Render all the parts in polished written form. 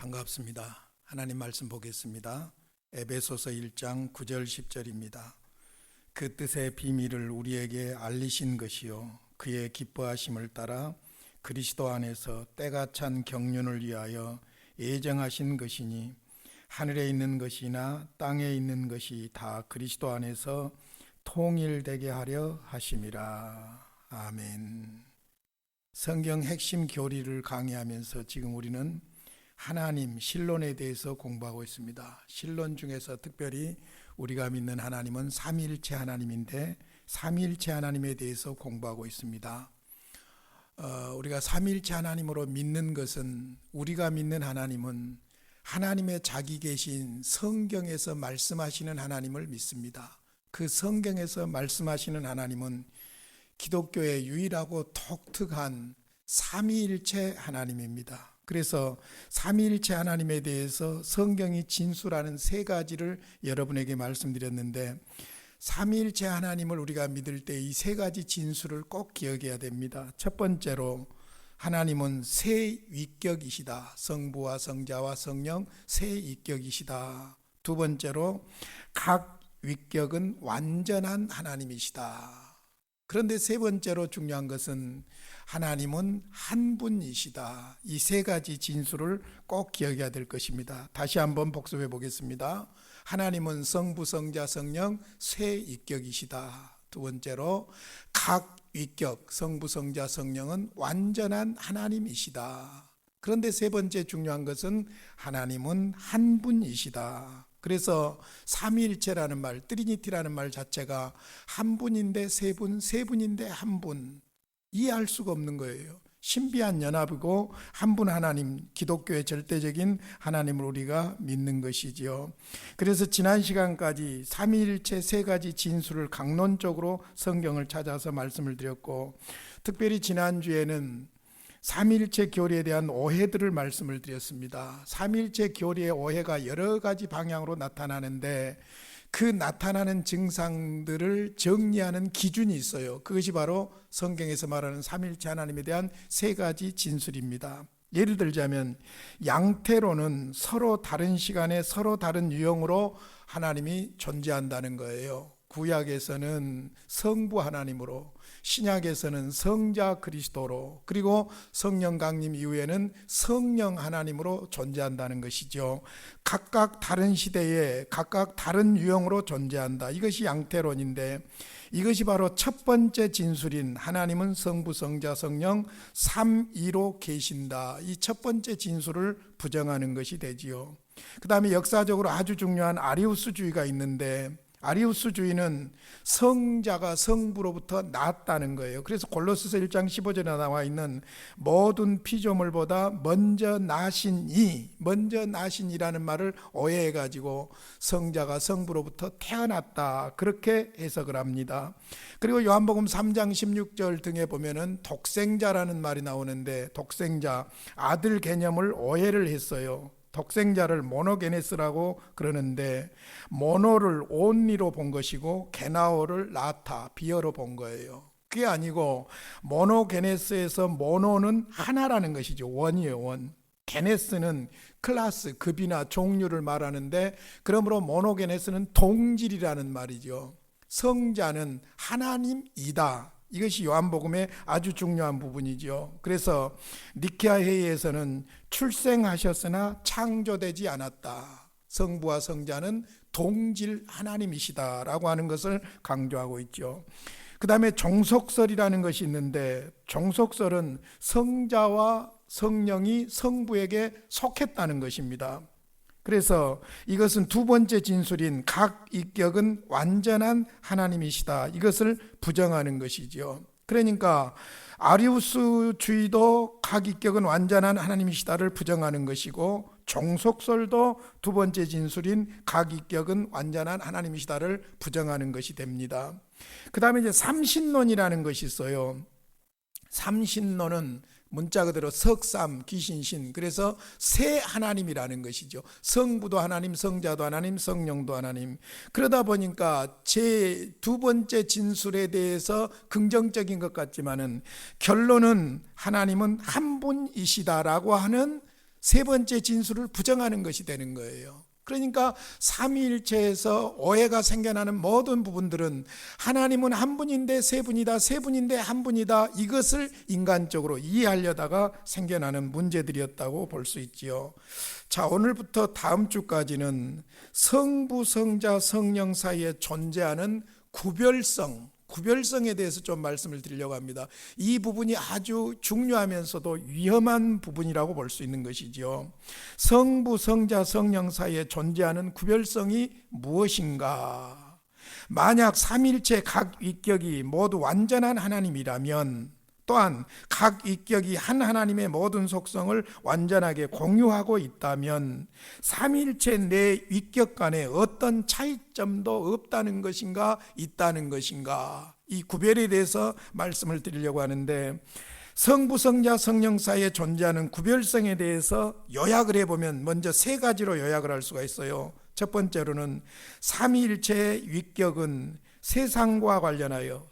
반갑습니다. 하나님 말씀 보겠습니다. 에베소서 1장 9절 10절입니다. 그 뜻의 비밀을 우리에게 알리신 것이요 그의 기뻐하심을 따라 그리스도 안에서 때가 찬 경륜을 위하여 예정하신 것이니 하늘에 있는 것이나 땅에 있는 것이 다 그리스도 안에서 통일되게 하려 하심이라. 아멘. 성경 핵심 교리를 강의하면서 지금 우리는 하나님, 신론에 대해서 공부하고 있습니다. 신론 중에서 특별히 우리가 믿는 하나님은 삼위일체 하나님인데 삼위일체 하나님에 대해서 공부하고 있습니다. 우리가 삼위일체 하나님으로 믿는 것은, 우리가 믿는 하나님은 하나님의 자기 계신 성경에서 말씀하시는 하나님을 믿습니다. 그 성경에서 말씀하시는 하나님은 기독교의 유일하고 독특한 삼위일체 하나님입니다. 그래서 삼위일체 하나님에 대해서 성경이 진술하는 세 가지를 여러분에게 말씀드렸는데, 삼위일체 하나님을 우리가 믿을 때 이 세 가지 진술을 꼭 기억해야 됩니다. 첫 번째로 하나님은 세 위격이시다. 성부와 성자와 성령 세 위격이시다. 두 번째로 각 위격은 완전한 하나님이시다. 그런데 세 번째로 중요한 것은 하나님은 한 분이시다. 이 세 가지 진술을 꼭 기억해야 될 것입니다. 다시 한번 복습해 보겠습니다. 하나님은 성부, 성자, 성령 세 위격이시다. 두 번째로 각 위격, 성부, 성자, 성령은 완전한 하나님이시다. 그런데 세 번째 중요한 것은 하나님은 한 분이시다. 그래서 삼위일체라는 말, 트리니티라는 말 자체가 한 분인데 세 분, 세 분인데 한 분, 이해할 수가 없는 거예요. 신비한 연합이고 한 분 하나님, 기독교의 절대적인 하나님을 우리가 믿는 것이지요. 그래서 지난 시간까지 삼위일체 세 가지 진술을 강론적으로 성경을 찾아서 말씀을 드렸고, 특별히 지난주에는 삼위일체 교리에 대한 오해들을 말씀을 드렸습니다. 삼위일체 교리의 오해가 여러 가지 방향으로 나타나는데 그 나타나는 증상들을 정리하는 기준이 있어요. 그것이 바로 성경에서 말하는 삼위일체 하나님에 대한 세 가지 진술입니다. 예를 들자면 양태로는 서로 다른 시간에 서로 다른 유형으로 하나님이 존재한다는 거예요. 구약에서는 성부 하나님으로, 신약에서는 성자 그리스도로, 그리고 성령 강림 이후에는 성령 하나님으로 존재한다는 것이죠. 각각 다른 시대에 각각 다른 유형으로 존재한다. 이것이 양태론인데, 이것이 바로 첫 번째 진술인 하나님은 성부, 성자, 성령 삼위로 계신다. 이 첫 번째 진술을 부정하는 것이 되지요. 그 다음에 역사적으로 아주 중요한 아리우스주의가 있는데, 아리우스주의는 성자가 성부로부터 낫다는 거예요. 그래서 골로새서 1장 15절에 나와 있는 모든 피조물보다 먼저 나신이라는 말을 오해해가지고 성자가 성부로부터 태어났다, 그렇게 해석을 합니다. 그리고 요한복음 3장 16절 등에 보면은 독생자라는 말이 나오는데, 독생자, 아들 개념을 오해를 했어요. 독생자를 모노게네스라고 그러는데, 모노를 온리로 본 것이고 게나오를 나타, 비어로 본 거예요. 그게 아니고 모노게네스에서 모노는 하나라는 것이죠. 원이에요, 원. 게네스는 클래스, 급이나 종류를 말하는데, 그러므로 모노게네스는 동질이라는 말이죠. 성자는 하나님이다. 이것이 요한복음의 아주 중요한 부분이죠. 그래서 니케아 회의에서는 출생하셨으나 창조되지 않았다. 성부와 성자는 동질 하나님이시다라고 하는 것을 강조하고 있죠. 그 다음에 종속설이라는 것이 있는데, 종속설은 성자와 성령이 성부에게 속했다는 것입니다. 그래서 이것은 두 번째 진술인 각 위격은 완전한 하나님이시다, 이것을 부정하는 것이죠. 그러니까 아리우스주의도 각 위격은 완전한 하나님이시다를 부정하는 것이고, 종속설도 두 번째 진술인 각 위격은 완전한 하나님이시다를 부정하는 것이 됩니다. 그 다음에 이제 삼신론이라는 것이 있어요. 삼신론은 문자 그대로 석삼, 귀신신, 그래서 세 하나님이라는 것이죠. 성부도 하나님, 성자도 하나님, 성령도 하나님. 그러다 보니까 제 두 번째 진술에 대해서 긍정적인 것 같지만은 결론은 하나님은 한 분이시다라고 하는 세 번째 진술을 부정하는 것이 되는 거예요. 그러니까 삼위일체에서 오해가 생겨나는 모든 부분들은 하나님은 한 분인데 세 분이다, 세 분인데 한 분이다, 이것을 인간적으로 이해하려다가 생겨나는 문제들이었다고 볼 수 있지요. 자, 오늘부터 다음 주까지는 성부, 성자, 성령 사이에 존재하는 구별성에 대해서 좀 말씀을 드리려고 합니다. 이 부분이 아주 중요하면서도 위험한 부분이라고 볼 수 있는 것이죠. 성부, 성자, 성령 사이에 존재하는 구별성이 무엇인가? 만약 삼일체 각 위격이 모두 완전한 하나님이라면, 또한 각 위격이 한 하나님의 모든 속성을 완전하게 공유하고 있다면 삼일체 내 위격 간에 어떤 차이점도 없다는 것인가, 있다는 것인가, 이 구별에 대해서 말씀을 드리려고 하는데, 성부, 성자, 성령 사이에 존재하는 구별성에 대해서 요약을 해보면 먼저 세 가지로 요약을 할 수가 있어요. 첫 번째로는 삼위일체의 위격은 세상과 관련하여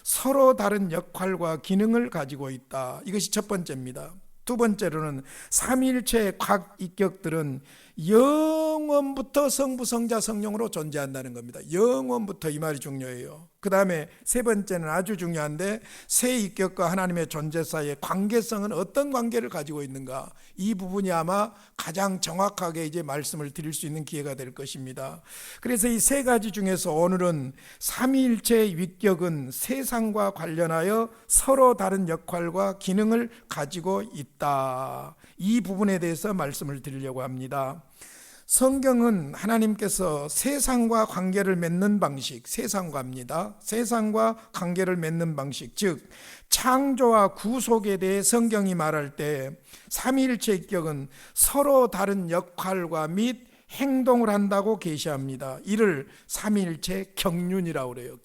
서로 다른 역할과 기능을 가지고 있다. 이것이 첫 번째입니다. 두 번째로는 삼위일체의 각 위격들은 영원부터 성부, 성자, 성령으로 존재한다는 겁니다. 영원부터, 이 말이 중요해요. 그 다음에 세 번째는 아주 중요한데, 세 위격과 하나님의 존재 사이의 관계성은 어떤 관계를 가지고 있는가, 이 부분이 아마 가장 정확하게 이제 말씀을 드릴 수 있는 기회가 될 것입니다. 그래서 이 세 가지 중에서 오늘은 삼위일체의 위격은 세상과 관련하여 서로 다른 역할과 기능을 가지고 있다, 이 부분에 대해서 말씀을 드리려고 합니다. 성경은 하나님께서 세상과 관계를 맺는 방식, 세상과 관계를 맺는 방식, 즉 창조와 구속에 대해 성경이 말할 때 삼위일체 위격은 서로 다른 역할과 및 행동을 한다고 계시합니다. 이를 삼위일체 경륜이라고 그래요.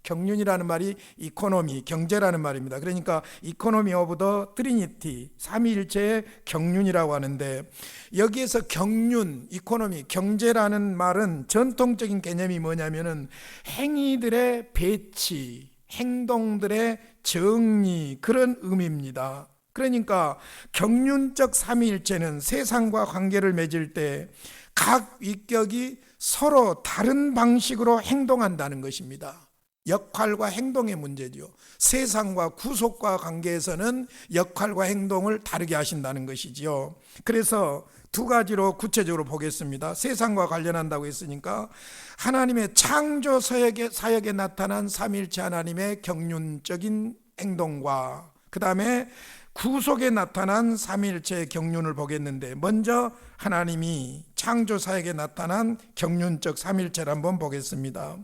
경륜이라는 말이 이코노미, 경제라는 말입니다. 그러니까 이코노미 오브 더 트리니티, 삼위일체의 경륜이라고 하는데, 여기에서 경륜, 이코노미, 경제라는 말은 전통적인 개념이 뭐냐면은 행위들의 배치, 행동들의 정리, 그런 의미입니다. 그러니까 경륜적 삼위일체는 세상과 관계를 맺을 때 각 위격이 서로 다른 방식으로 행동한다는 것입니다. 역할과 행동의 문제죠. 세상과 구속과 관계에서는 역할과 행동을 다르게 하신다는 것이지요. 그래서 두 가지로 구체적으로 보겠습니다. 세상과 관련한다고 했으니까 하나님의 창조 사역에 나타난 삼위일체 하나님의 경륜적인 행동과, 그 다음에 구속에 나타난 삼위일체의 경륜을 보겠는데, 먼저 하나님이 창조 사역에 나타난 경륜적 삼위일체를 한번 보겠습니다.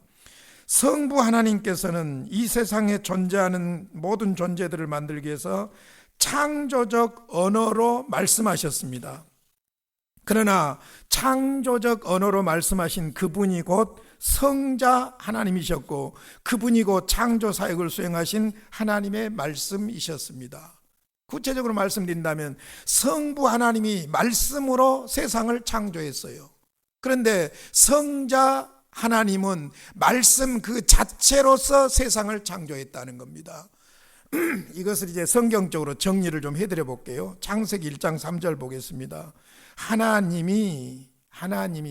성부 하나님께서는 이 세상에 존재하는 모든 존재들을 만들기 위해서 창조적 언어로 말씀하셨습니다. 그러나 창조적 언어로 말씀하신 그분이 곧 성자 하나님이셨고, 그분이 곧 창조 사역을 수행하신 하나님의 말씀이셨습니다. 구체적으로 말씀드린다면 성부 하나님이 말씀으로 세상을 창조했어요. 그런데 성자 하나님은 말씀 그 자체로서 세상을 창조했다는 겁니다. 이것을 이제 성경적으로 정리를 좀 해드려 볼게요. 창세기 1장 3절 보겠습니다. 하나님이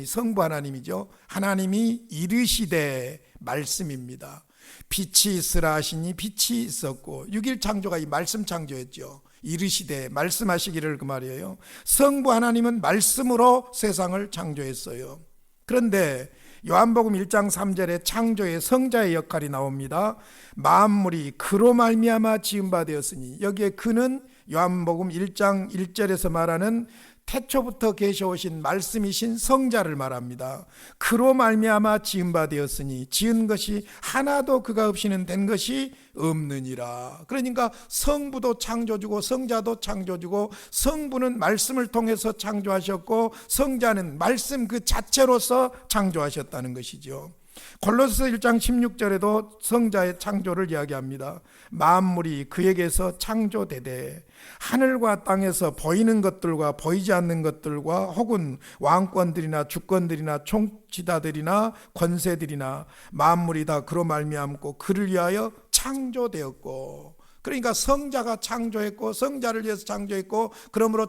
성부 하나님이죠. 하나님이 이르시되, 말씀입니다. 빛이 있으라 하시니 빛이 있었고, 6일 창조가 이 말씀 창조였죠. 이르시되, 말씀하시기를, 그 말이에요. 성부 하나님은 말씀으로 세상을 창조했어요. 그런데 요한복음 1장 3절에 창조의 성자의 역할이 나옵니다. 만물이 그로 말미암아 지은 바 되었으니, 여기에 그는 요한복음 1장 1절에서 말하는 태초부터 계셔오신 말씀이신 성자를 말합니다. 그로 말미암아 지은 바 되었으니, 지은 것이 하나도 그가 없이는 된 것이 없느니라. 그러니까 성부도 창조주고 성자도 창조주고, 성부는 말씀을 통해서 창조하셨고 성자는 말씀 그 자체로서 창조하셨다는 것이죠. 골로새 1장 16절에도 성자의 창조를 이야기합니다. 만물이 그에게서 창조되되 하늘과 땅에서 보이는 것들과 보이지 않는 것들과 혹은 왕권들이나 주권들이나 총지자들이나 권세들이나 만물이 다 그로 말미암고 그를 위하여 창조되었고, 그러니까 성자가 창조했고 성자를 위해서 창조했고 그러므로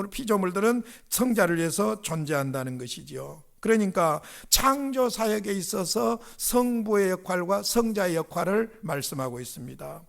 피조물들은 성자를 위해서 존재한다는 것이지요. 그러니까 창조 사역에 있어서 성부의 역할과 성자의 역할을 말씀하고 있습니다.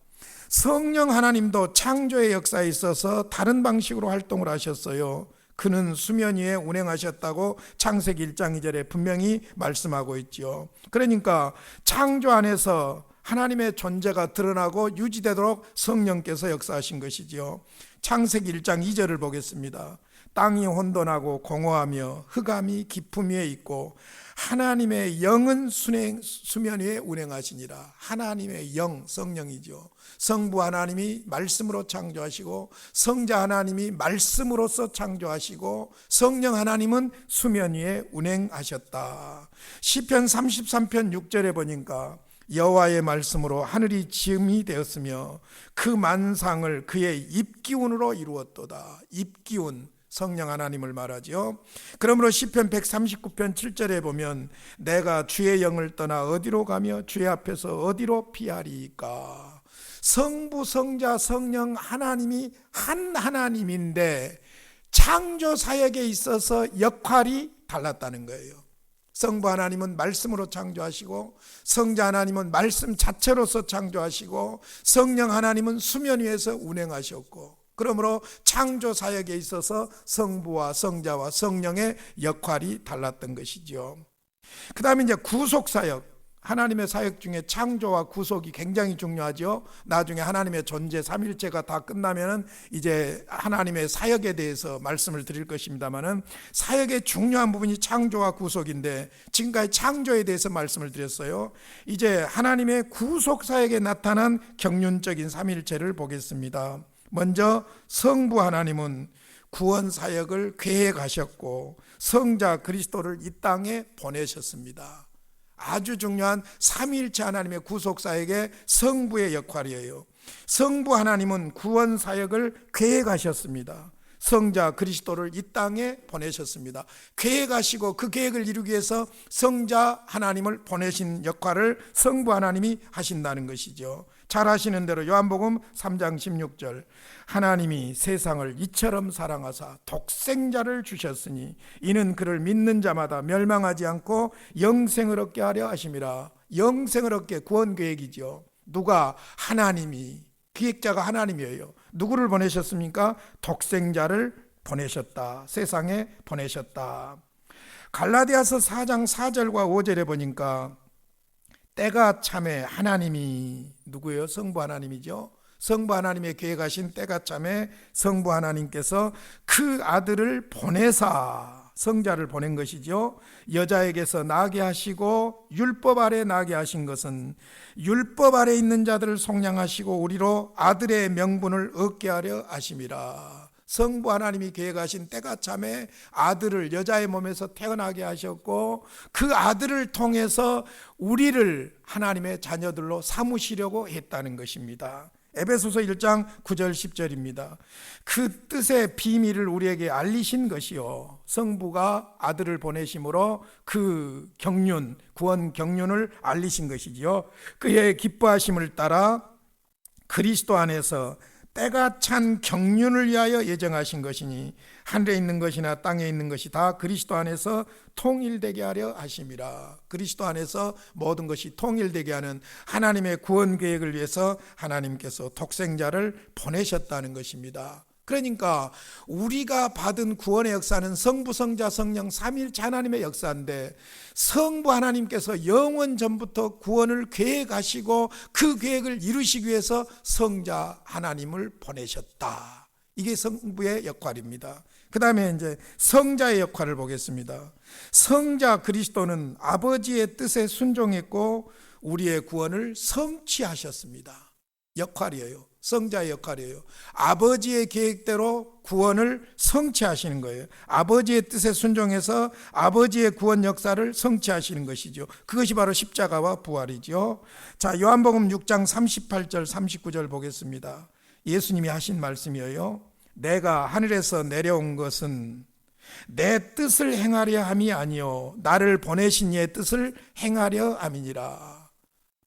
성령 하나님도 창조의 역사에 있어서 다른 방식으로 활동을 하셨어요. 그는 수면 위에 운행하셨다고 창세기 1장 2절에 분명히 말씀하고 있죠. 그러니까 창조 안에서 하나님의 존재가 드러나고 유지되도록 성령께서 역사하신 것이지요. 창세기 1장 2절을 보겠습니다. 땅이 혼돈하고 공허하며 흑암이 깊음 위에 있고 하나님의 영은 수면 위에 운행하시니라. 하나님의 영, 성령이죠. 성부 하나님이 말씀으로 창조하시고 성자 하나님이 말씀으로서 창조하시고 성령 하나님은 수면 위에 운행하셨다. 시편 33편 6절에 보니까 여호와의 말씀으로 하늘이 지음이 되었으며 그 만상을 그의 입기운으로 이루었도다. 입기운, 성령 하나님을 말하죠. 그러므로 시편 139편 7절에 보면 내가 주의 영을 떠나 어디로 가며 주의 앞에서 어디로 피하리까. 성부, 성자, 성령 하나님이 한 하나님인데 창조 사역에 있어서 역할이 달랐다는 거예요. 성부 하나님은 말씀으로 창조하시고 성자 하나님은 말씀 자체로서 창조하시고 성령 하나님은 수면 위에서 운행하셨고, 그러므로 창조 사역에 있어서 성부와 성자와 성령의 역할이 달랐던 것이죠. 그 다음에 이제 구속 사역, 하나님의 사역 중에 창조와 구속이 굉장히 중요하죠. 나중에 하나님의 존재 삼일체가 다 끝나면은 이제 하나님의 사역에 대해서 말씀을 드릴 것입니다만은 사역의 중요한 부분이 창조와 구속인데 지금까지 창조에 대해서 말씀을 드렸어요. 이제 하나님의 구속 사역에 나타난 경륜적인 삼일체를 보겠습니다. 먼저 성부 하나님은 구원 사역을 계획하셨고 성자 그리스도를 이 땅에 보내셨습니다. 아주 중요한 삼위일체 하나님의 구속 사역의 성부의 역할이에요. 성부 하나님은 구원 사역을 계획하셨습니다. 성자 그리스도를 이 땅에 보내셨습니다. 계획하시고 그 계획을 이루기 위해서 성자 하나님을 보내신 역할을 성부 하나님이 하신다는 것이죠. 잘 아시는 대로 요한복음 3장 16절 하나님이 세상을 이처럼 사랑하사 독생자를 주셨으니 이는 그를 믿는 자마다 멸망하지 않고 영생을 얻게 하려 하심이라. 영생을 얻게, 구원 계획이죠. 누가? 하나님이. 기획자가 하나님이에요. 누구를 보내셨습니까? 독생자를 보내셨다. 세상에 보내셨다. 갈라디아서 4장 4절과 5절에 보니까 때가 참에 하나님이 누구예요? 성부 하나님이죠. 성부 하나님의 계획하신 때가 참에 성부 하나님께서 그 아들을 보내사 성자를 보낸 것이죠. 여자에게서 나게 하시고 율법 아래 나게 하신 것은 율법 아래 있는 자들을 속량하시고 우리로 아들의 명분을 얻게 하려 하심이라. 성부 하나님이 계획하신 때가 참에 아들을 여자의 몸에서 태어나게 하셨고 그 아들을 통해서 우리를 하나님의 자녀들로 삼으시려고 했다는 것입니다. 에베소서 1장 9절 10절입니다. 그 뜻의 비밀을 우리에게 알리신 것이요 성부가 아들을 보내심으로 그 경륜, 구원 경륜을 알리신 것이지요. 그의 기뻐하심을 따라 그리스도 안에서 때가 찬 경륜을 위하여 예정하신 것이니 하늘에 있는 것이나 땅에 있는 것이 다 그리스도 안에서 통일되게 하려 하심이라. 그리스도 안에서 모든 것이 통일되게 하는 하나님의 구원 계획을 위해서 하나님께서 독생자를 보내셨다는 것입니다. 그러니까 우리가 받은 구원의 역사는 성부, 성자, 성령 삼위일체 하나님의 역사인데 성부 하나님께서 영원 전부터 구원을 계획하시고 그 계획을 이루시기 위해서 성자 하나님을 보내셨다. 이게 성부의 역할입니다. 그 다음에 이제 성자의 역할을 보겠습니다. 성자 그리스도는 아버지의 뜻에 순종했고 우리의 구원을 성취하셨습니다. 역할이에요. 성자의 역할이에요. 아버지의 계획대로 구원을 성취하시는 거예요. 아버지의 뜻에 순종해서 아버지의 구원 역사를 성취하시는 것이죠. 그것이 바로 십자가와 부활이죠. 자, 요한복음 6장 38절 39절 보겠습니다. 예수님이 하신 말씀이에요. 내가 하늘에서 내려온 것은 내 뜻을 행하려 함이 아니요 나를 보내신 이의 뜻을 행하려 함이니라.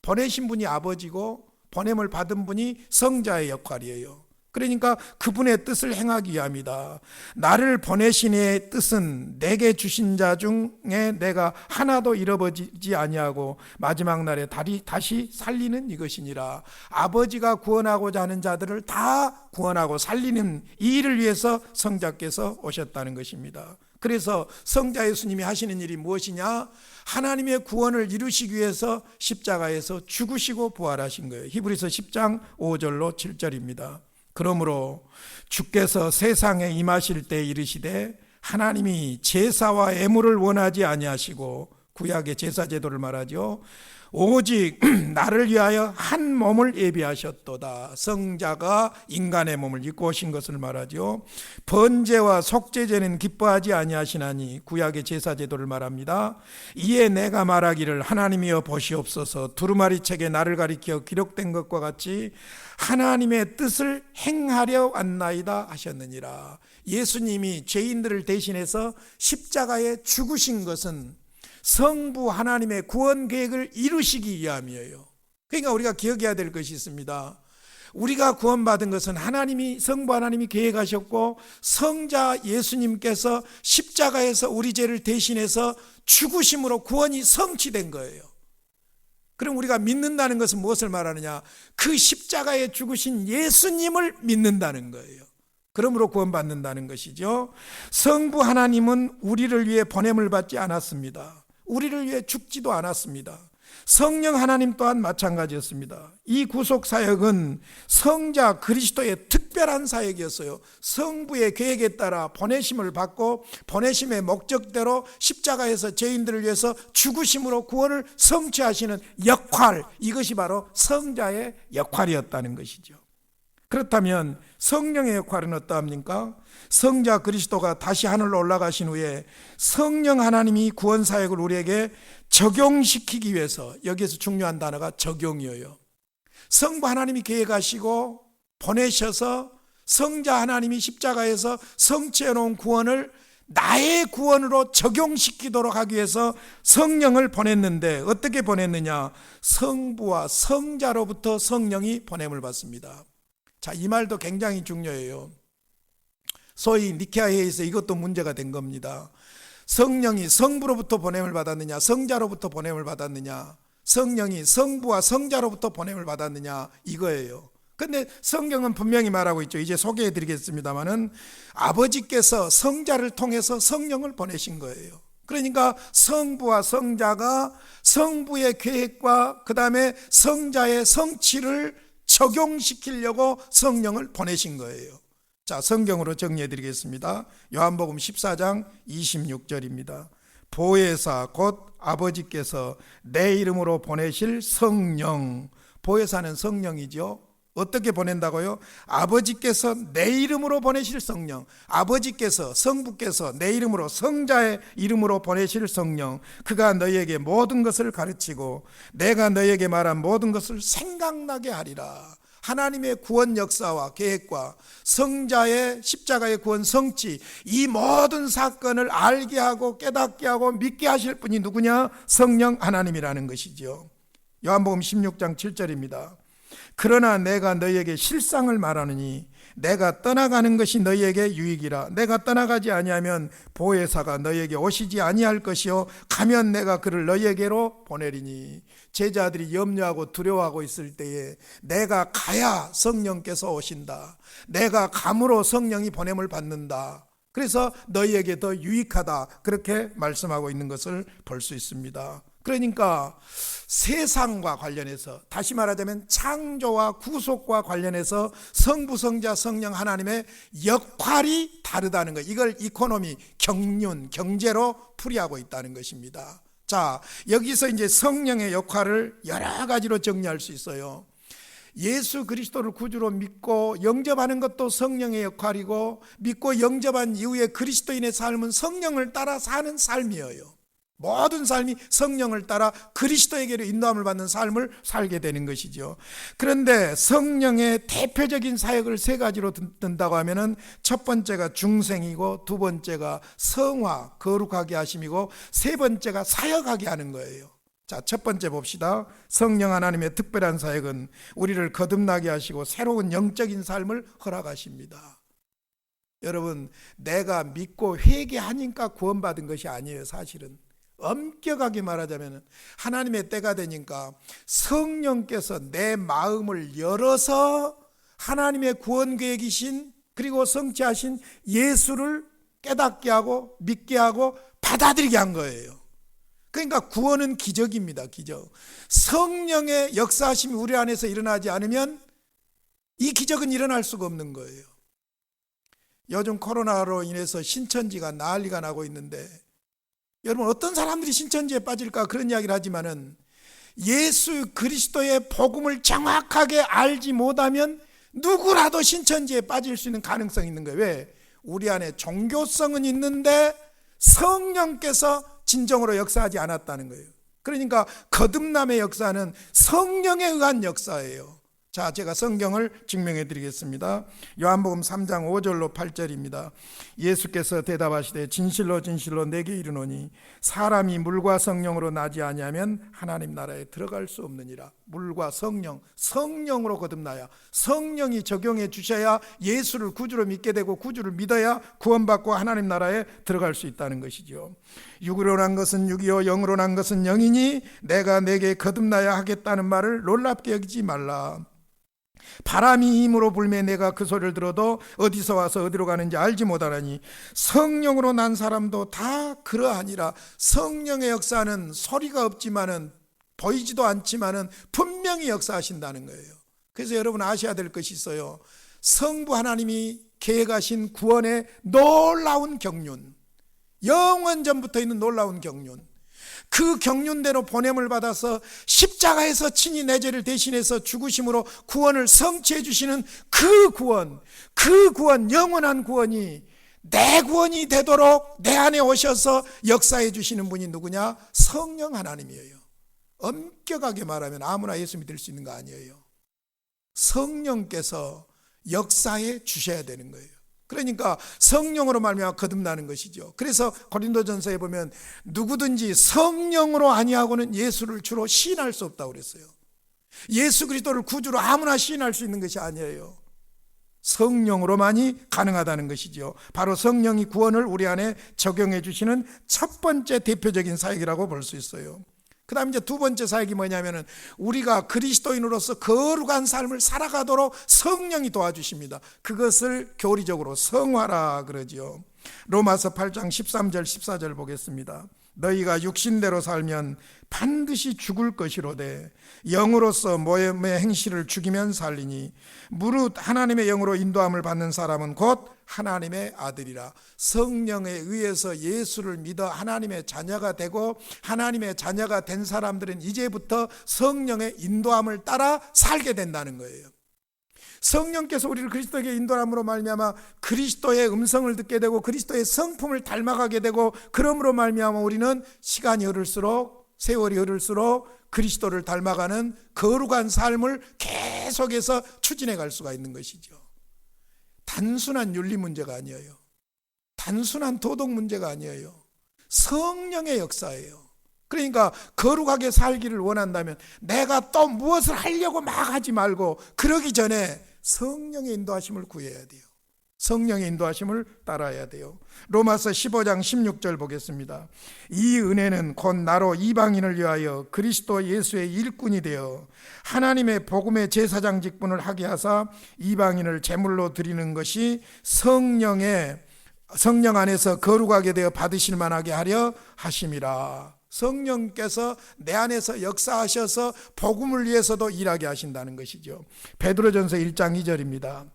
보내신 분이 아버지고 보냄을 받은 분이 성자의 역할이에요. 그러니까 그분의 뜻을 행하기 위함이다. 나를 보내신 이의 뜻은 내게 주신 자 중에 내가 하나도 잃어버리지 아니하고 마지막 날에 다시 살리는 이것이니라. 아버지가 구원하고자 하는 자들을 다 구원하고 살리는 이 일을 위해서 성자께서 오셨다는 것입니다. 그래서 성자 예수님이 하시는 일이 무엇이냐? 하나님의 구원을 이루시기 위해서 십자가에서 죽으시고 부활하신 거예요. 히브리서 10장 5절로 7절입니다. 그러므로 주께서 세상에 임하실 때 이르시되 하나님이 제사와 애물을 원하지 아니하시고, 구약의 제사 제도를 말하죠. 오직 나를 위하여 한 몸을 예비하셨도다. 성자가 인간의 몸을 입고 오신 것을 말하죠. 번제와 속죄제는 기뻐하지 아니하시나니, 구약의 제사 제도를 말합니다. 이에 내가 말하기를 하나님이여 보시옵소서, 두루마리 책에 나를 가리켜 기록된 것과 같이 하나님의 뜻을 행하려 왔나이다 하셨느니라. 예수님이 죄인들을 대신해서 십자가에 죽으신 것은 성부 하나님의 구원 계획을 이루시기 위함이에요. 그러니까 우리가 기억해야 될 것이 있습니다. 우리가 구원받은 것은 성부 하나님이 계획하셨고, 성자 예수님께서 십자가에서 우리 죄를 대신해서 죽으심으로 구원이 성취된 거예요. 그럼 우리가 믿는다는 것은 무엇을 말하느냐? 그 십자가에 죽으신 예수님을 믿는다는 거예요. 그러므로 구원받는다는 것이죠. 성부 하나님은 우리를 위해 보냄을 받지 않았습니다. 우리를 위해 죽지도 않았습니다. 성령 하나님 또한 마찬가지였습니다. 이 구속 사역은 성자 그리스도의 특별한 사역이었어요. 성부의 계획에 따라 보내심을 받고 보내심의 목적대로 십자가에서 죄인들을 위해서 죽으심으로 구원을 성취하시는 역할, 이것이 바로 성자의 역할이었다는 것이죠. 그렇다면 성령의 역할은 어떠합니까? 성자 그리스도가 다시 하늘로 올라가신 후에 성령 하나님이 구원 사역을 우리에게 적용시키기 위해서, 여기에서 중요한 단어가 적용이에요. 성부 하나님이 계획하시고 보내셔서 성자 하나님이 십자가에서 성취해 놓은 구원을 나의 구원으로 적용시키도록 하기 위해서 성령을 보냈는데, 어떻게 보냈느냐? 성부와 성자로부터 성령이 보냄을 받습니다. 자, 이 말도 굉장히 중요해요. 소위 니케아 회의에서 이것도 문제가 된 겁니다. 성령이 성부로부터 보냄을 받았느냐, 성자로부터 보냄을 받았느냐, 성령이 성부와 성자로부터 보냄을 받았느냐, 이거예요. 근데 성경은 분명히 말하고 있죠. 이제 소개해 드리겠습니다마는 아버지께서 성자를 통해서 성령을 보내신 거예요. 그러니까 성부와 성자가 성부의 계획과 그 다음에 성자의 성취를 적용시키려고 성령을 보내신 거예요. 자, 성경으로 정리해 드리겠습니다. 요한복음 14장 26절입니다. 보혜사 곧 아버지께서 내 이름으로 보내실 성령. 보혜사는 성령이죠. 어떻게 보낸다고요? 아버지께서 내 이름으로 보내실 성령, 아버지께서 성부께서 내 이름으로 성자의 이름으로 보내실 성령, 그가 너희에게 모든 것을 가르치고 내가 너희에게 말한 모든 것을 생각나게 하리라. 하나님의 구원 역사와 계획과 성자의 십자가의 구원 성취, 이 모든 사건을 알게 하고 깨닫게 하고 믿게 하실 분이 누구냐? 성령 하나님이라는 것이죠. 요한복음 16장 7절입니다. 그러나 내가 너희에게 실상을 말하느니 내가 떠나가는 것이 너희에게 유익이라. 내가 떠나가지 아니하면 보혜사가 너희에게 오시지 아니할 것이요 가면 내가 그를 너희에게로 보내리니. 제자들이 염려하고 두려워하고 있을 때에 내가 가야 성령께서 오신다, 내가 감으로 성령이 보냄을 받는다, 그래서 너희에게 더 유익하다, 그렇게 말씀하고 있는 것을 볼 수 있습니다. 그러니까 세상과 관련해서, 다시 말하자면 창조와 구속과 관련해서 성부, 성자, 성령 하나님의 역할이 다르다는 것, 이걸 이코노미, 경륜, 경제로 풀이하고 있다는 것입니다. 자, 여기서 이제 성령의 역할을 여러 가지로 정리할 수 있어요. 예수 그리스도를 구주로 믿고 영접하는 것도 성령의 역할이고, 믿고 영접한 이후에 그리스도인의 삶은 성령을 따라 사는 삶이에요. 모든 삶이 성령을 따라 그리스도에게로 인도함을 받는 삶을 살게 되는 것이죠. 그런데 성령의 대표적인 사역을 세 가지로 든다고 하면은, 첫 번째가 중생이고, 두 번째가 성화, 거룩하게 하심이고, 세 번째가 사역하게 하는 거예요. 자, 첫 번째 봅시다. 성령 하나님의 특별한 사역은 우리를 거듭나게 하시고 새로운 영적인 삶을 허락하십니다. 여러분, 내가 믿고 회개하니까 구원받은 것이 아니에요. 사실은 엄격하게 말하자면 하나님의 때가 되니까 성령께서 내 마음을 열어서 하나님의 구원 계획이신 그리고 성취하신 예수를 깨닫게 하고 믿게 하고 받아들이게 한 거예요. 그러니까 구원은 기적입니다. 기적. 성령의 역사하심이 우리 안에서 일어나지 않으면 이 기적은 일어날 수가 없는 거예요. 요즘 코로나로 인해서 신천지가 난리가 나고 있는데, 여러분 어떤 사람들이 신천지에 빠질까 그런 이야기를 하지만은 예수 그리스도의 복음을 정확하게 알지 못하면 누구라도 신천지에 빠질 수 있는 가능성이 있는 거예요. 왜? 우리 안에 종교성은 있는데 성령께서 진정으로 역사하지 않았다는 거예요. 그러니까 거듭남의 역사는 성령에 의한 역사예요. 자, 제가 성경을 증명해 드리겠습니다. 요한복음 3장 5절로 8절입니다. 예수께서 대답하시되 진실로 진실로 내게 이르노니 사람이 물과 성령으로 나지 아니하면 하나님 나라에 들어갈 수 없느니라. 물과 성령, 성령으로 거듭나야, 성령이 적용해 주셔야 예수를 구주로 믿게 되고 구주를 믿어야 구원받고 하나님 나라에 들어갈 수 있다는 것이죠. 육으로 난 것은 육이요 영으로 난 것은 영이니 내가 내게 거듭나야 하겠다는 말을 놀랍게 여기지 말라. 바람이 힘으로 불매 내가 그 소리를 들어도 어디서 와서 어디로 가는지 알지 못하나니 성령으로 난 사람도 다 그러하니라. 성령의 역사는 소리가 없지만은 보이지도 않지만은 분명히 역사하신다는 거예요. 그래서 여러분 아셔야 될 것이 있어요. 성부 하나님이 계획하신 구원의 놀라운 경륜, 영원 전부터 있는 놀라운 경륜, 그 경륜대로 보냄을 받아서 십자가에서 친히 내 죄를 대신해서 죽으심으로 구원을 성취해 주시는 그 구원, 영원한 구원이 내 구원이 되도록 내 안에 오셔서 역사해 주시는 분이 누구냐? 성령 하나님이에요. 엄격하게 말하면 아무나 예수 믿을 수 있는 거 아니에요. 성령께서 역사해 주셔야 되는 거예요. 그러니까 성령으로 말미암아 거듭나는 것이죠. 그래서 고린도전서에 보면 누구든지 성령으로 아니하고는 예수를 주로 시인할 수 없다고 그랬어요. 예수 그리스도를 구주로 아무나 시인할 수 있는 것이 아니에요. 성령으로만이 가능하다는 것이죠. 바로 성령이 구원을 우리 안에 적용해 주시는 첫 번째 대표적인 사역이라고 볼 수 있어요. 그 다음 이제 두 번째 사역이 뭐냐면은 우리가 그리스도인으로서 거룩한 삶을 살아가도록 성령이 도와주십니다. 그것을 교리적으로 성화라 그러지요. 로마서 8장 13절 14절 보겠습니다. 너희가 육신대로 살면 반드시 죽을 것이로되 영으로서 몸의 행실을 죽이면 살리니 무릇 하나님의 영으로 인도함을 받는 사람은 곧 하나님의 아들이라. 성령에 의해서 예수를 믿어 하나님의 자녀가 되고 하나님의 자녀가 된 사람들은 이제부터 성령의 인도함을 따라 살게 된다는 거예요. 성령께서 우리를 그리스도에게 인도함으로 말미암아 그리스도의 음성을 듣게 되고 그리스도의 성품을 닮아가게 되고 그러므로 말미암아 우리는 시간이 흐를수록 세월이 흐를수록 그리스도를 닮아가는 거룩한 삶을 계속해서 추진해 갈 수가 있는 것이죠. 단순한 윤리 문제가 아니에요. 단순한 도덕 문제가 아니에요. 성령의 역사예요. 그러니까 거룩하게 살기를 원한다면 내가 또 무엇을 하려고 막 하지 말고 그러기 전에 성령의 인도하심을 구해야 돼요. 성령의 인도하심을 따라야 돼요. 로마서 15장 16절 보겠습니다. 이 은혜는 곧 나로 이방인을 위하여 그리스도 예수의 일꾼이 되어 하나님의 복음의 제사장 직분을 하게 하사 이방인을 제물로 드리는 것이 성령 안에서 거룩하게 되어 받으실 만하게 하려 하심이라. 성령께서 내 안에서 역사하셔서 복음을 위해서도 일하게 하신다는 것이죠. 베드로전서 1장 2절입니다.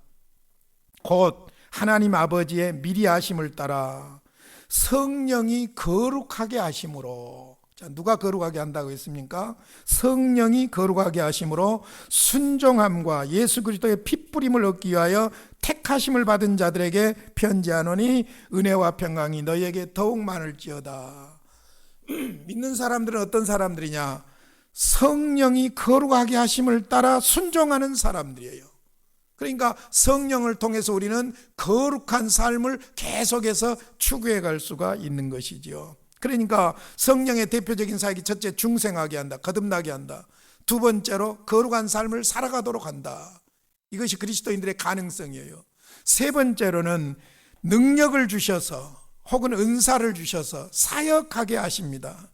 곧 하나님 아버지의 미리 하심을 따라 성령이 거룩하게 하심으로. 자, 누가 거룩하게 한다고 했습니까? 성령이 거룩하게 하심으로 순종함과 예수 그리스도의 핏부림을 얻기 위하여 택하심을 받은 자들에게 편지하노니 은혜와 평강이 너희에게 더욱 많을지어다. 믿는 사람들은 어떤 사람들이냐? 성령이 거룩하게 하심을 따라 순종하는 사람들이에요. 그러니까 성령을 통해서 우리는 거룩한 삶을 계속해서 추구해 갈 수가 있는 것이지요. 그러니까 성령의 대표적인 사역이 첫째 중생하게 한다, 거듭나게 한다. 두 번째로 거룩한 삶을 살아가도록 한다. 이것이 그리스도인들의 가능성이에요. 세 번째로는 능력을 주셔서 혹은 은사를 주셔서 사역하게 하십니다.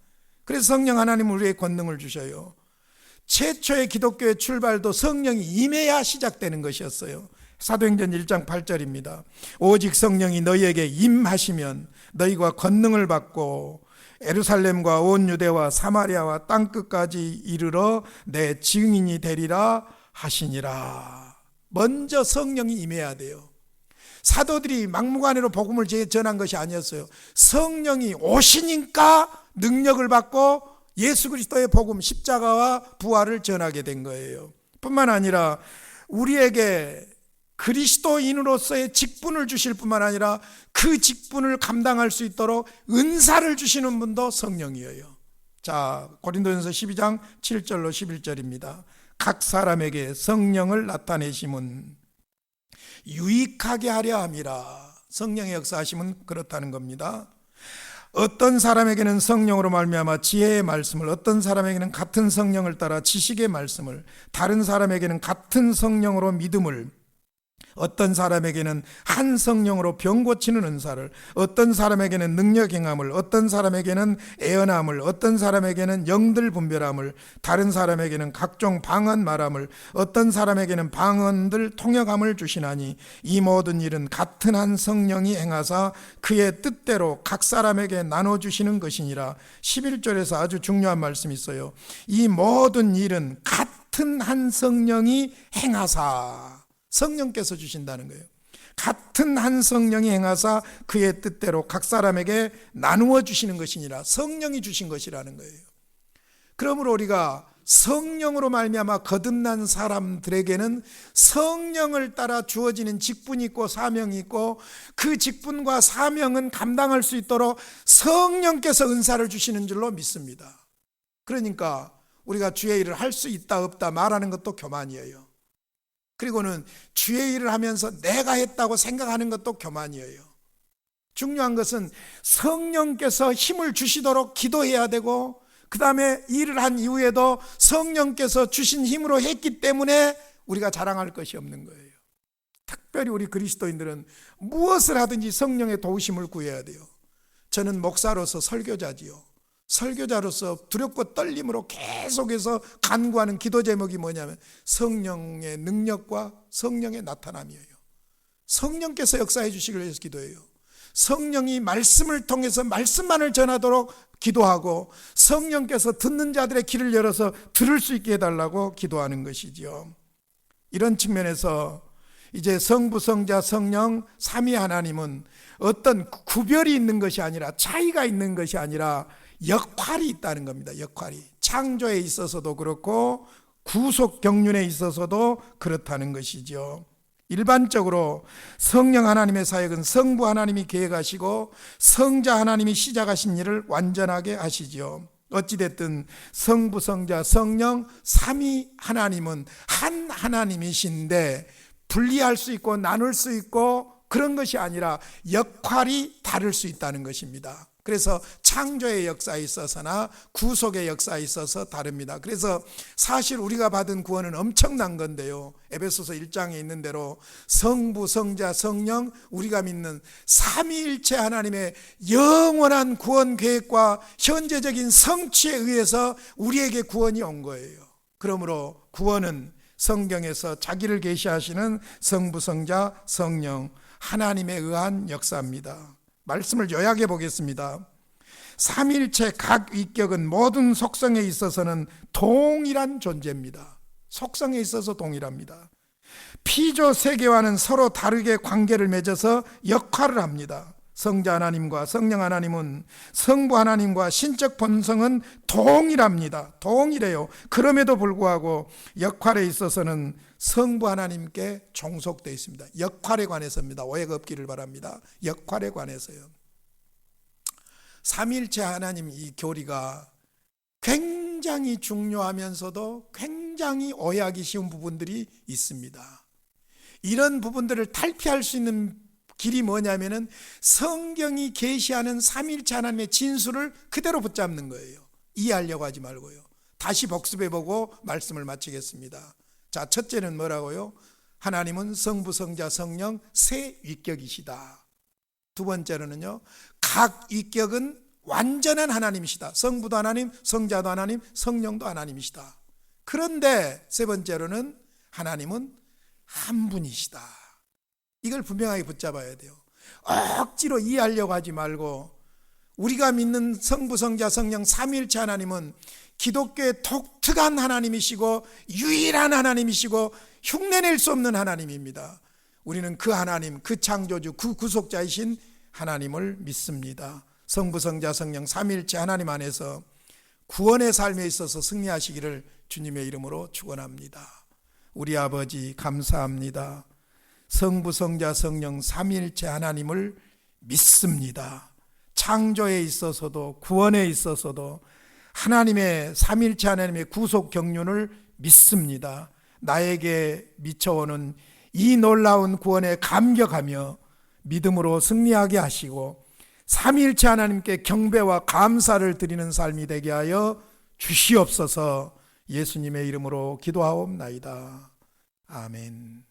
그래서 성령 하나님은 우리에게 권능을 주셔요. 최초의 기독교의 출발도 성령이 임해야 시작되는 것이었어요. 사도행전 1장 8절입니다. 오직 성령이 너희에게 임하시면 너희가 권능을 받고 예루살렘과 온 유대와 사마리아와 땅끝까지 이르러 내 증인이 되리라 하시니라. 먼저 성령이 임해야 돼요. 사도들이 막무가내로 복음을 전한 것이 아니었어요. 성령이 오시니까 능력을 받고 예수 그리스도의 복음, 십자가와 부활을 전하게 된 거예요. 뿐만 아니라 우리에게 그리스도인으로서의 직분을 주실 뿐만 아니라 그 직분을 감당할 수 있도록 은사를 주시는 분도 성령이에요. 자, 고린도전서 12장 7절로 11절입니다. 각 사람에게 성령을 나타내심은 유익하게 하려 함이라. 성령의 역사하심은 그렇다는 겁니다. 어떤 사람에게는 성령으로 말미암아 지혜의 말씀을, 어떤 사람에게는 같은 성령을 따라 지식의 말씀을, 다른 사람에게는 같은 성령으로 믿음을, 어떤 사람에게는 한 성령으로 병 고치는 은사를, 어떤 사람에게는 능력 행함을, 어떤 사람에게는 애언함을, 어떤 사람에게는 영들 분별함을, 다른 사람에게는 각종 방언 말함을, 어떤 사람에게는 방언들 통역함을 주시나니 이 모든 일은 같은 한 성령이 행하사 그의 뜻대로 각 사람에게 나눠주시는 것이니라. 11절에서 아주 중요한 말씀이 있어요. 이 모든 일은 같은 한 성령이 행하사, 성령께서 주신다는 거예요. 같은 한 성령이 행하사 그의 뜻대로 각 사람에게 나누어 주시는 것이니라. 성령이 주신 것이라는 거예요. 그러므로 우리가 성령으로 말미암아 거듭난 사람들에게는 성령을 따라 주어지는 직분이 있고 사명이 있고, 그 직분과 사명은 감당할 수 있도록 성령께서 은사를 주시는 줄로 믿습니다. 그러니까 우리가 주의 일을 할 수 있다 없다 말하는 것도 교만이에요. 그리고는 주의 일을 하면서 내가 했다고 생각하는 것도 교만이에요. 중요한 것은 성령께서 힘을 주시도록 기도해야 되고, 그 다음에 일을 한 이후에도 성령께서 주신 힘으로 했기 때문에 우리가 자랑할 것이 없는 거예요. 특별히 우리 그리스도인들은 무엇을 하든지 성령의 도우심을 구해야 돼요. 저는 목사로서 설교자지요. 설교자로서 두렵고 떨림으로 계속해서 간구하는 기도 제목이 뭐냐면 성령의 능력과 성령의 나타남이에요. 성령께서 역사해 주시길 위해서 기도해요. 성령이 말씀을 통해서 말씀만을 전하도록 기도하고, 성령께서 듣는 자들의 귀를 열어서 들을 수 있게 해달라고 기도하는 것이죠. 이런 측면에서 이제 성부, 성자, 성령 삼위 하나님은 어떤 구별이 있는 것이 아니라, 차이가 있는 것이 아니라 역할이 있다는 겁니다. 역할이 창조에 있어서도 그렇고 구속 경륜에 있어서도 그렇다는 것이죠. 일반적으로 성령 하나님의 사역은 성부 하나님이 계획하시고 성자 하나님이 시작하신 일을 완전하게 하시죠. 어찌됐든 성부, 성자, 성령 삼위 하나님은 한 하나님이신데 분리할 수 있고 나눌 수 있고 그런 것이 아니라 역할이 다를 수 있다는 것입니다. 그래서 창조의 역사에 있어서나 구속의 역사에 있어서 다릅니다. 그래서 사실 우리가 받은 구원은 엄청난 건데요, 에베소서 1장에 있는 대로 성부, 성자, 성령, 우리가 믿는 삼위일체 하나님의 영원한 구원 계획과 현재적인 성취에 의해서 우리에게 구원이 온 거예요. 그러므로 구원은 성경에서 자기를 계시하시는 성부, 성자, 성령 하나님에 의한 역사입니다. 말씀을 요약해 보겠습니다. 삼위일체 각 위격은 모든 속성에 있어서는 동일한 존재입니다. 속성에 있어서 동일합니다. 피조 세계와는 서로 다르게 관계를 맺어서 역할을 합니다. 성자 하나님과 성령 하나님은, 성부 하나님과 신적 본성은 동일합니다. 동일해요. 그럼에도 불구하고 역할에 있어서는 성부 하나님께 종속되어 있습니다. 역할에 관해서입니다. 오해가 없기를 바랍니다. 역할에 관해서요. 삼위일체 하나님 이 교리가 굉장히 중요하면서도 굉장히 오해하기 쉬운 부분들이 있습니다. 이런 부분들을 탈피할 수 있는 길이 뭐냐면은 성경이 계시하는 삼위일체 하나님의 진수를 그대로 붙잡는 거예요. 이해하려고 하지 말고요. 다시 복습해보고 말씀을 마치겠습니다. 자, 첫째는 뭐라고요? 하나님은 성부, 성자, 성령 세 위격이시다. 두 번째로는요, 각 위격은 완전한 하나님이시다. 성부도 하나님, 성자도 하나님, 성령도 하나님이시다. 그런데 세 번째로는 하나님은 한 분이시다. 이걸 분명하게 붙잡아야 돼요. 억지로 이해하려고 하지 말고, 우리가 믿는 성부, 성자, 성령 삼위일체 하나님은 기독교의 독특한 하나님이시고 유일한 하나님이시고 흉내낼 수 없는 하나님입니다. 우리는 그 하나님, 그 창조주, 그 구속자이신 하나님을 믿습니다. 성부, 성자, 성령 삼위일체 하나님 안에서 구원의 삶에 있어서 승리하시기를 주님의 이름으로 축원합니다. 우리 아버지 감사합니다. 성부, 성자, 성령 삼위일체 하나님을 믿습니다. 창조에 있어서도 구원에 있어서도 하나님의 삼위일체 하나님의 구속 경륜을 믿습니다. 나에게 미쳐오는 이 놀라운 구원에 감격하며 믿음으로 승리하게 하시고 삼위일체 하나님께 경배와 감사를 드리는 삶이 되게 하여 주시옵소서. 예수님의 이름으로 기도하옵나이다. 아멘.